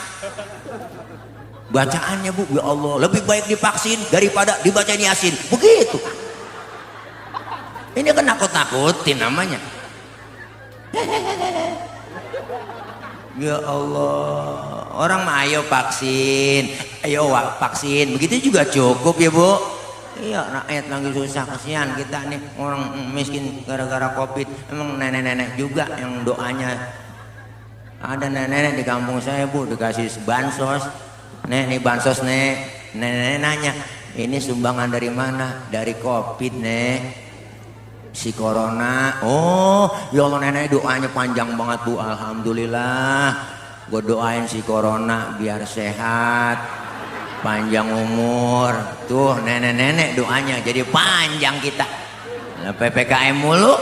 bacaannya Bu, ya Allah, lebih baik divaksin daripada dibacain Yasin, begitu. Ini kan nakut-nakutin namanya. Ya Allah, orang mah ayo vaksin, ayo vaksin, begitu juga cukup ya Bu. Iya, rakyat lagi susah, kasihan kita nih orang miskin gara-gara Covid. Emang nenek-nenek juga yang doanya. Ada nenek-nenek di kampung saya Bu, dikasih bansos. Nih bansos nih, nenek-nenek nanya, ini sumbangan dari mana? Dari Covid nih. Si corona. Oh ya Allah, nenek doanya panjang banget Bu, alhamdulillah. Gue doain si corona biar sehat, panjang umur. Tuh nenek-nenek doanya jadi panjang kita. Nah, PPKM mulu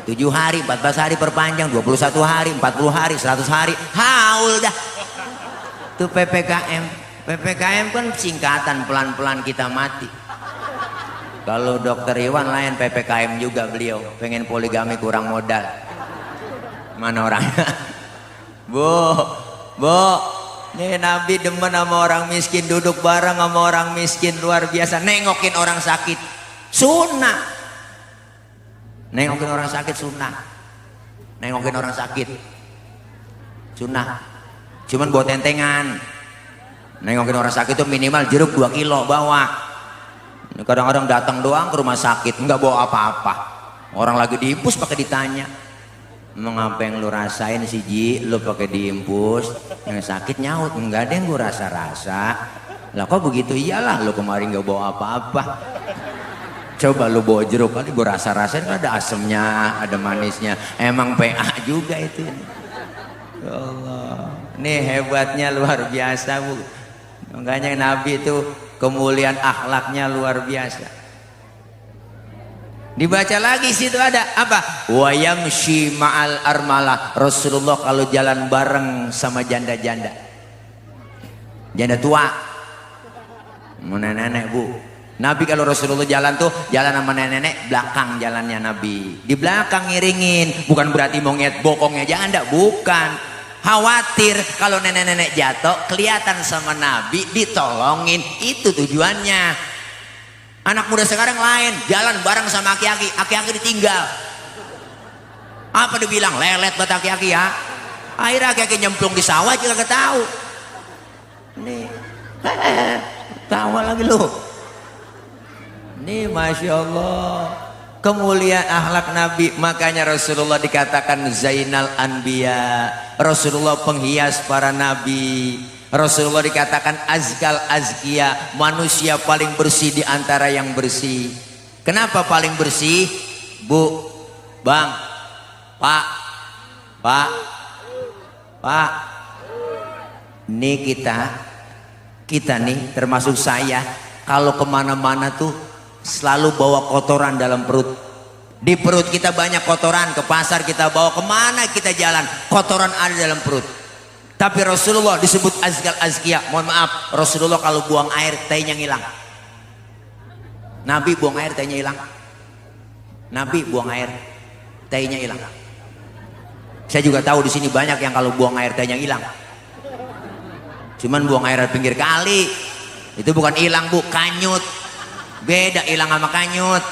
7 hari, 14 hari perpanjang, 21 hari, 40 hari, 100 hari, haul dah. Tuh PPKM kan singkatan, pelan-pelan kita mati. Kalau dokter Iwan lain PPKM juga beliau, pengen poligami kurang modal. Mana orangnya? Bu, nih Nabi demen sama orang miskin, duduk bareng sama orang miskin, luar biasa. Nengokin orang sakit, sunnah. Nengokin orang sakit sunnah. Nengokin orang sakit sunnah. Cuman buat tentengan. Nengokin orang sakit itu minimal jeruk 2 kilo bawa. Kadang-kadang datang doang ke rumah sakit, nggak bawa apa-apa. Orang lagi diimpus pakai ditanya, mengapa yang lu rasain sih Ji? Lu pakai diimpus, yang sakit nyaut, enggak ada yang gue rasa-rasa. Lah kok begitu? Iyalah, lu kemarin nggak bawa apa-apa. Coba lu bawa jeruk kali, gue rasa-rasain kan ada asemnya, ada manisnya. Emang PA juga itu. Ya Allah, nih hebatnya luar biasa Bu. Makanya Nabi itu kemuliaan akhlaknya luar biasa. Dibaca lagi situ ada apa? Wa yamshi ma'al armalah. Rasulullah kalau jalan bareng sama janda-janda, janda tua, nenek-nenek Bu. Nabi kalau Rasulullah jalan tuh jalan sama nenek-nenek, belakang jalannya Nabi. Di belakang ngiringin, bukan berarti mau ngeliat bokongnya janda, bukan. Khawatir kalau nenek-nenek jatuh kelihatan sama Nabi, ditolongin, itu tujuannya. Anak muda sekarang lain, jalan bareng sama aki-aki, aki-aki ditinggal. Apa dibilang? Lelet buat aki-aki ya. Akhirnya aki-aki nyemplung di sawah juga gak tahu. Nih, tawa lagi lu. Nih Masya Allah, kemuliaan akhlak Nabi. Makanya Rasulullah dikatakan Zainal Anbiya, Rasulullah penghias para nabi. Rasulullah dikatakan azkal azkiya, manusia paling bersih di antara yang bersih. Kenapa paling bersih? Bu, Bang, Pak, ini kita nih termasuk saya, kalau kemana-mana tuh selalu bawa kotoran dalam perut. Di perut kita banyak kotoran, ke pasar kita bawa, kemana kita jalan kotoran ada dalam perut. Tapi Rasulullah disebut azkal azkiya. Mohon maaf, Rasulullah kalau buang air tehnya ngilang. Nabi buang air tehnya hilang. Nabi buang air tehnya hilang. Saya juga tahu di sini banyak yang kalau buang air tehnya hilang. Cuman buang air pinggir kali. Itu bukan hilang Bu, kanyut. Beda hilang sama kanyut.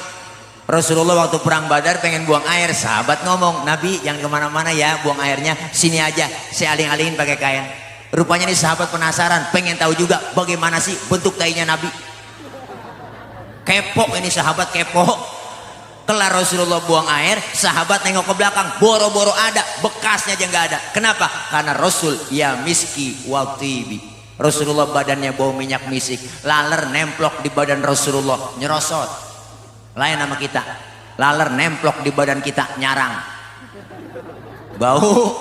Rasulullah waktu perang Badar pengen buang air, sahabat ngomong, Nabi jangan kemana-mana ya, buang airnya sini aja, saya aling-alingin pakai kain. Rupanya nih sahabat penasaran, pengen tahu juga bagaimana sih bentuk tainya Nabi. Kepo ini sahabat, kepo. Kelar Rasulullah buang air, sahabat nengok ke belakang, boro-boro ada, bekasnya aja nggak ada. Kenapa? Karena Rasul ya miski wa tibi. Rasulullah badannya bau minyak misik, laler nemplok di badan Rasulullah nyerosot. Lain sama kita, laler nemplok di badan kita nyarang, bau.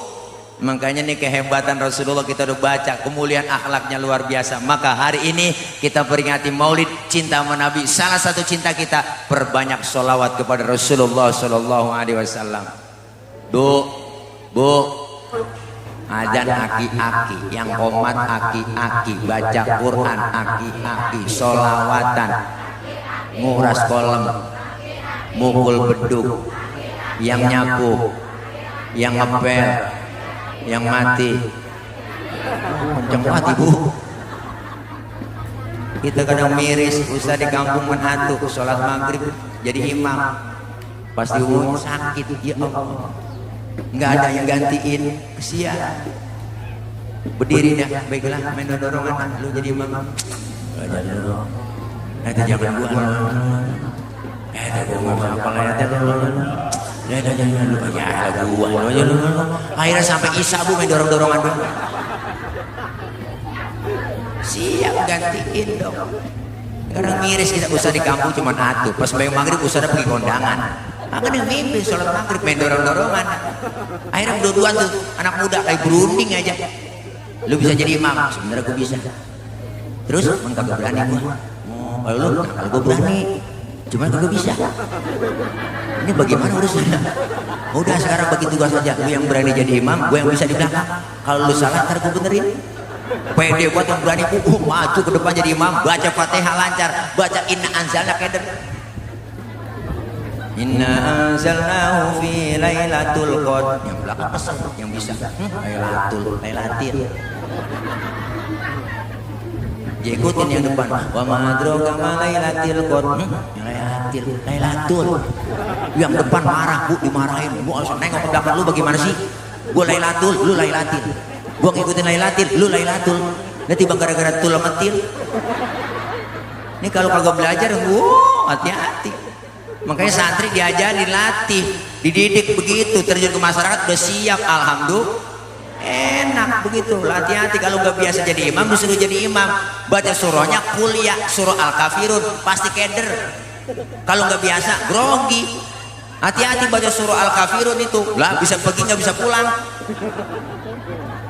Makanya nih kehebatan Rasulullah kita udah baca, kemuliaan akhlaknya luar biasa. Maka hari ini kita peringati Maulid cinta sama Nabi. Salah satu cinta kita, perbanyak sholawat kepada Rasulullah Sallallahu Alaihi Wasallam. Bu, azan aki-aki, yang komat aki-aki, baca Quran aki-aki, sholawatan, nguras kolam, mukul beduk, yang nyapu, yang ngepel, yang mati. Kenceng banget ibu. Kita kadang miris, ustaz di kampung menatu, sholat maghrib jadi imam, pasti umurnya sakit, ya Allah, nggak ada yang gantiin, kesian. Berdiri dah, baiklah, main dorongan, lu jadi imam. Nanti jangan gua, gua nggak apa lah, jangan lu, ya gua, akhirnya sampai isya bu main dorongan. Siap gantiin dong. Kadang miris kita usah di kampung cuma atuh. Pas bayang maghrib usah pergi kondangan. Akan yang mimpi sholat maghrib main dorongan. Akhirnya berdua tuh anak muda kayak berunding aja. Lu bisa jadi imam, sebenarnya gue bisa. Terus kagak berani gua. Kalau lu, kalau gue berani, cuma kagak bisa. Ini bagaimana urusannya? Udah sekarang bagi tugas saja. Lu yang berani jadi imam, gue yang bisa di belakang. Kalau lu salah, ntar gue benerin. Pede buat yang berani maju ke depan jadi imam, baca Fatihah lancar, baca inna anzalna keder. Inna anzalnahu fi lailatul qadr. Yang belakang pesan, yang bisa. Lailatul. Dia ikutin yang depan. Wa ma adraka ma lailatul qadr. Lailatul. Yang depan marah, Bu, dimarahin. Bu, langsung nengok ke belakang, lu bagaimana sih? Gua lailatul, lu lailatil. Gua ngikutin lailatul, lu lailatul. Nanti bang gara-gara tul metil. Ini kalau kagak belajar, hati-hati. Makanya santri diajarin, dilatih, dididik begitu, terjun ke masyarakat udah siap, alhamdulillah. Enak begitu. Hati-hati kalau nggak biasa jadi imam, disuruh jadi imam. Baca surahnya kuliah, surah Al-Kafirun, pasti keder. Kalau nggak biasa, grogi. Hati-hati baca surah Al-Kafirun itu, lah bisa pergi nggak bisa pulang.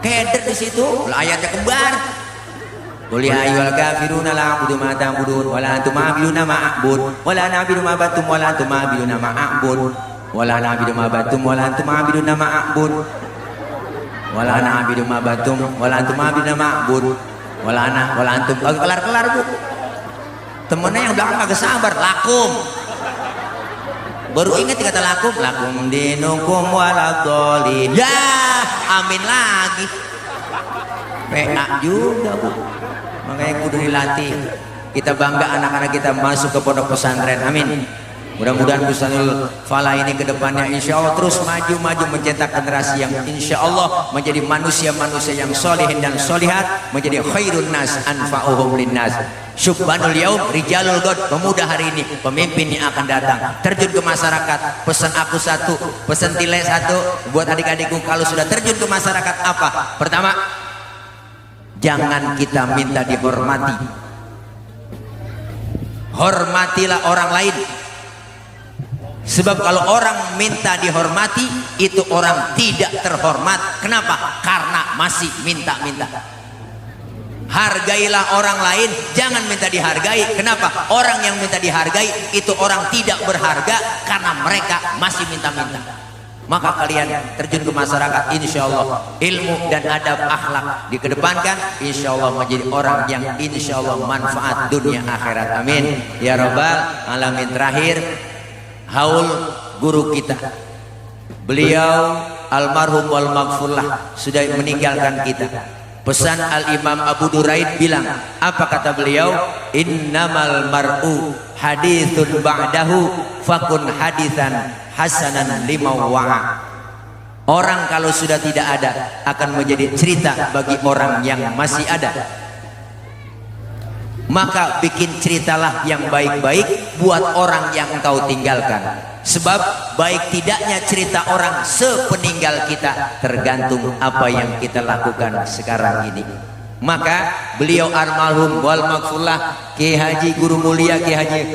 Keder di situ, ayatnya kembar. Qul ya ayyuhal kafiruna la a'budu ma ta'budun wa la antum a'buduna ma a'bud wa la na'budu ma battum wa la antum a'buduna ma a'bud wa la na'budu ma battum wa la antum a'buduna ma a'bud wa la na'budu ma battum wa la antum a'buduna ma a'bud wa la antum kelar-kelar Bu. Temennya yang belakang agak sabar, lakum. Baru ingat kata lakum dinukum waladhdallin. Ya, amin lagi. PA juga Bu. Makanya kudu dilatih. Kita bangga anak-anak kita masuk ke pondok pesantren. Amin. Mudah-mudahan Bustanul Falah ini ke depannya insya Allah terus maju mencetak generasi yang insya Allah menjadi manusia-manusia yang solehin dan solihat, menjadi khairun nas anfa'uhum linnas. Syubbanul yaum rijalul god, pemuda hari ini, pemimpin yang akan datang, terjun ke masyarakat. Pesan aku satu, pesan Tile satu buat adik-adikku, kalau sudah terjun ke masyarakat apa? Pertama, jangan kita minta dihormati. Hormatilah orang lain. Sebab kalau orang minta dihormati, itu orang tidak terhormat. Kenapa? Karena masih minta-minta. Hargailah orang lain, jangan minta dihargai. Kenapa? Orang yang minta dihargai itu orang tidak berharga karena mereka masih minta-minta. Maka kalian terjun ke masyarakat, insya Allah ilmu dan adab akhlak dikedepankan, insya Allah menjadi orang yang insya Allah manfaat dunia akhirat. Amin ya rabbal alamin. Terakhir, haul guru kita, beliau almarhum wal maghfurlah sudah meninggalkan kita. Pesan Al-Imam Abu Duraid bilang, apa kata beliau? Innamal mar'u hadithun ba'dahu fakun hadithan hasanan lima wa'a. Orang kalau sudah tidak ada akan menjadi cerita bagi orang yang masih ada. Maka bikin ceritalah yang baik-baik buat orang yang engkau tinggalkan. Sebab baik tidaknya cerita orang sepeninggal kita tergantung apa yang kita lakukan sekarang ini. Maka beliau almarhum wal maghfurlah Ki Haji Guru Mulia Ki Haji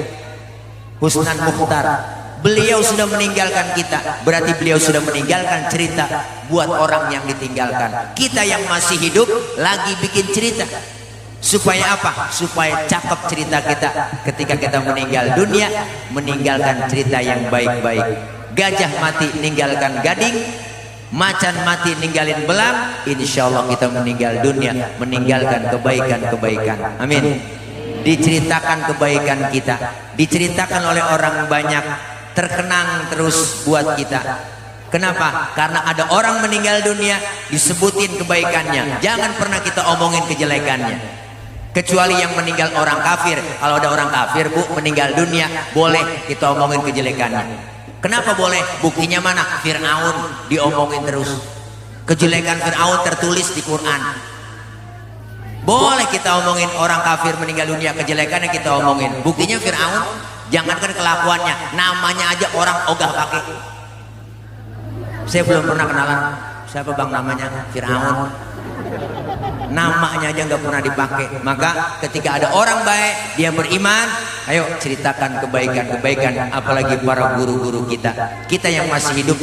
Husnan Mukhtar, beliau sudah meninggalkan kita, berarti beliau sudah meninggalkan cerita buat orang yang ditinggalkan. Kita yang masih hidup lagi bikin cerita. Supaya apa? Supaya cakep cerita kita ketika kita meninggal dunia, meninggalkan cerita yang baik-baik. Gajah mati ninggalkan gading, Macan mati ninggalin belang, insya Allah kita meninggal dunia meninggalkan kebaikan-kebaikan. Amin. Diceritakan kebaikan kita, diceritakan oleh orang banyak, terkenang terus buat kita. Kenapa? Karena ada orang meninggal dunia disebutin kebaikannya, jangan pernah kita omongin kejelekannya. Kecuali yang meninggal orang kafir. Kalau ada orang kafir bu meninggal dunia, boleh kita omongin kejelekannya. Kenapa boleh? Buktinya mana? Fir'aun diomongin terus. Kejelekan Fir'aun tertulis di Quran. Boleh kita omongin orang kafir meninggal dunia, kejelekannya kita omongin. Buktinya Fir'aun, jangankan kelakuannya, namanya aja orang ogah pakai. Saya belum pernah kenalan siapa bang namanya Fir'aun. Namanya aja nggak pernah dipakai. Maka ketika ada orang baik, dia beriman, ayo ceritakan kebaikan-kebaikan. Apalagi para guru-guru kita yang masih hidup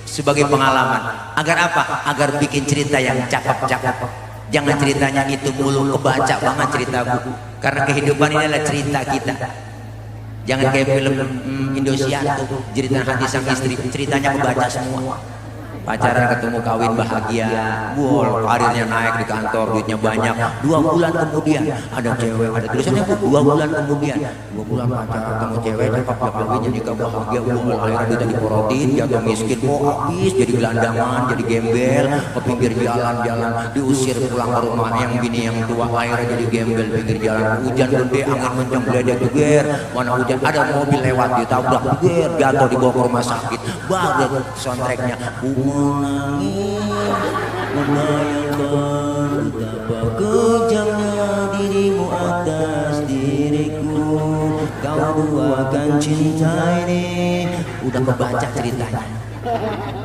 sebagai pengalaman. Agar apa? Agar bikin cerita yang cakep-cakep. Jangan ceritanya itu mulu, kebaca banget cerita buku. Karena kehidupan ini adalah cerita kita. Jangan kayak film Indosiar tuh, cerita hati sang istri, ceritanya kebaca semua. Pacaran ketemu kawin bahagia, wow, karirnya naik di kantor, duitnya banyak. 2 bulan kemudian ada cewek, ada tulisannya 2 bulan kemudian, 2 bulan pacaran ketemu cewek, cakep ya kawin jadi bahagia, wow, akhirnya duitnya diporotin, jatuh miskin, habis jadi gelandangan, jadi gembel, ke pinggir jalan-jalan, diusir pulang ke rumah yang bini yang tua, akhirnya jadi gembel pinggir jalan, hujan gede, angin kencang geledek jeger, mana hujan ada mobil lewat ditabrak jeger, jatuh dibawa ke rumah sakit, baru soundtracknya menangis, membayangkan betapa kejamnya dirimu atas diriku. Kau duakan cinta ini. Udah kebaca ceritanya.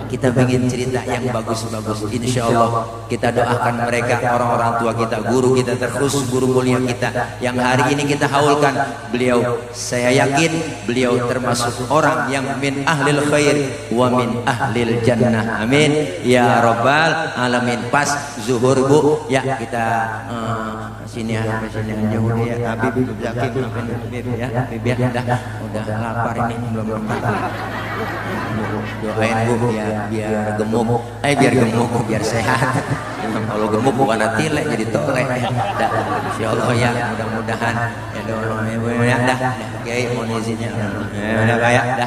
Kita bikin cerita yang bagus-bagus. Insya Allah kita doakan mereka, orang-orang tua kita, guru kita, terkhusus guru mulia kita yang hari ini kita haulkan. Beliau, saya yakin beliau termasuk orang yang min ahlil khair wa min ahlil jannah. Amin ya rabbal alamin. Pas zuhur bu, ya kita sini aja dulu ya. Habib Zaki, Habib ya, Habib ya, udah lapar ini belum makan. Doain bu biar gemuk, biar gemuk, biar sehat. Kalau gemuk bukan tile jadi toleh. Insya Allah ya, mudah-mudahan ya doain ya dah. Kiai mohon izinnya. Udah kayak dah.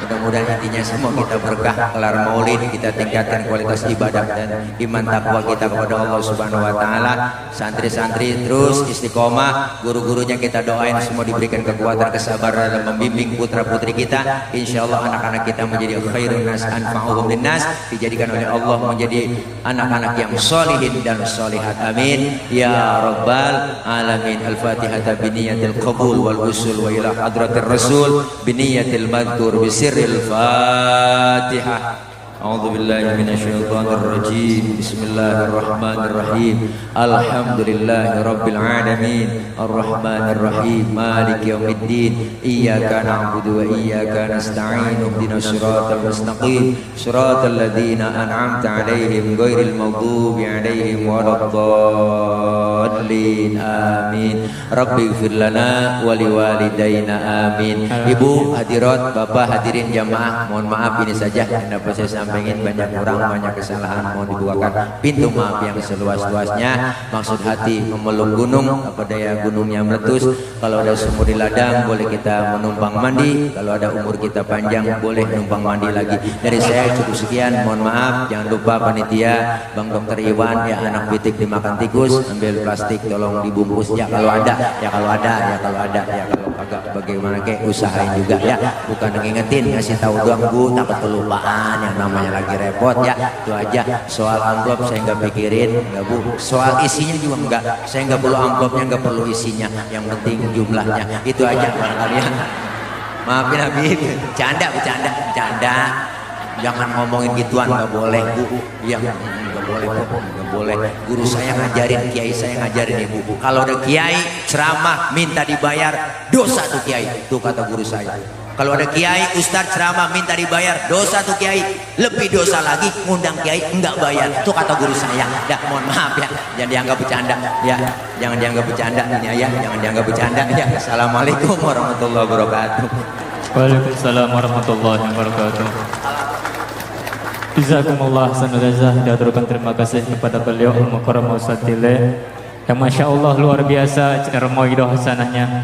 Mudah-mudahan intinya semua kita berkah, kelar maulid, kita tingkatkan kualitas ibadah dan iman takwa kita kepada Allah Subhanahu wa taala. Santri-santri terus istiqomah, guru-gurunya kita doain semua diberikan kekuatan, kesabaran dalam membimbing putra-putri kita. Insya Allah anak-anak kita menjadi khairun nas anfa'uhum linnas, dijadikan oleh Allah menjadi anak-anak yang solihin dan solihat. Amin ya rabbal alamin. Al-Fatihah biniyatil qabul wal usul wa ila hadratir rasul biniyatil madhkur bisirril Fatihah. A'udzu billahi minasyaitonir rajim. Bismillahirrahmanirrahim. Alhamdulillahi rabbil alamin. Arrahmanir rahim. Maliki yaumiddin. Iyyaka na'budu wa iyyaka nasta'in. Ihdinas siratal mustaqim. Siratal ladzina an'amta 'alaihim ghairil maghdubi 'alaihim waladdallin. Amin. Rabbighfir lana wa liwalidayna. Amin. Ibu hadirat, Bapak hadirin jamaah, mohon maaf ini saja yang dapat saya sampaikan. Pengen banyak kurang, banyak kesalahan, mohon dibukakan pintu maaf yang seluas-luasnya. Maksud hati memeluk gunung, apa daya gunungnya meletus. Kalau ada sumur di ladang boleh kita menumpang mandi. Kalau ada umur kita panjang boleh numpang mandi lagi. Dari saya cukup sekian, mohon maaf. Jangan lupa panitia, Bang Dokter Iwan, ya anak pitik dimakan tikus, ambil plastik tolong dibungkus ya kalau ada, ya kalau kagak bagaimana kayak usahain juga ya, bukan ngingetin, ngasih tahu doang bu, takut kelupaan yang namanya lagi repot ya. Itu aja. Soal amplop saya nggak pikirin, nggak bu. Soal isinya juga enggak, saya nggak perlu amplopnya, nggak perlu isinya, yang penting jumlahnya. Itu aja barangkali ya. Maafin Habib, bercanda. Jangan ngomongin gituan, nggak boleh bu. Yang nggak boleh. Guru saya ngajarin, kiai saya ngajarin ibu. Kalau ada kiai ceramah minta dibayar, dosa tuh kiai. Itu kata guru saya. Kalau ada kiai ustadz ceramah minta dibayar, dosa tuh kiai. Lebih dosa lagi ngundang kiai enggak bayar. Itu kata guru saya. Dah, mohon maaf ya, jangan dianggap bercanda ya. Jangan dianggap bercanda ini ya, jangan dianggap bercanda ya. Assalamualaikum warahmatullahi wabarakatuh. Waalaikumsalam warahmatullahi wabarakatuh. Jazakumullah hasanul jazah. Kita aturkan terima kasih kepada beliau Al-Mukarram Ustaz Tile yang Masya Allah luar biasa ceramah hasanahnya.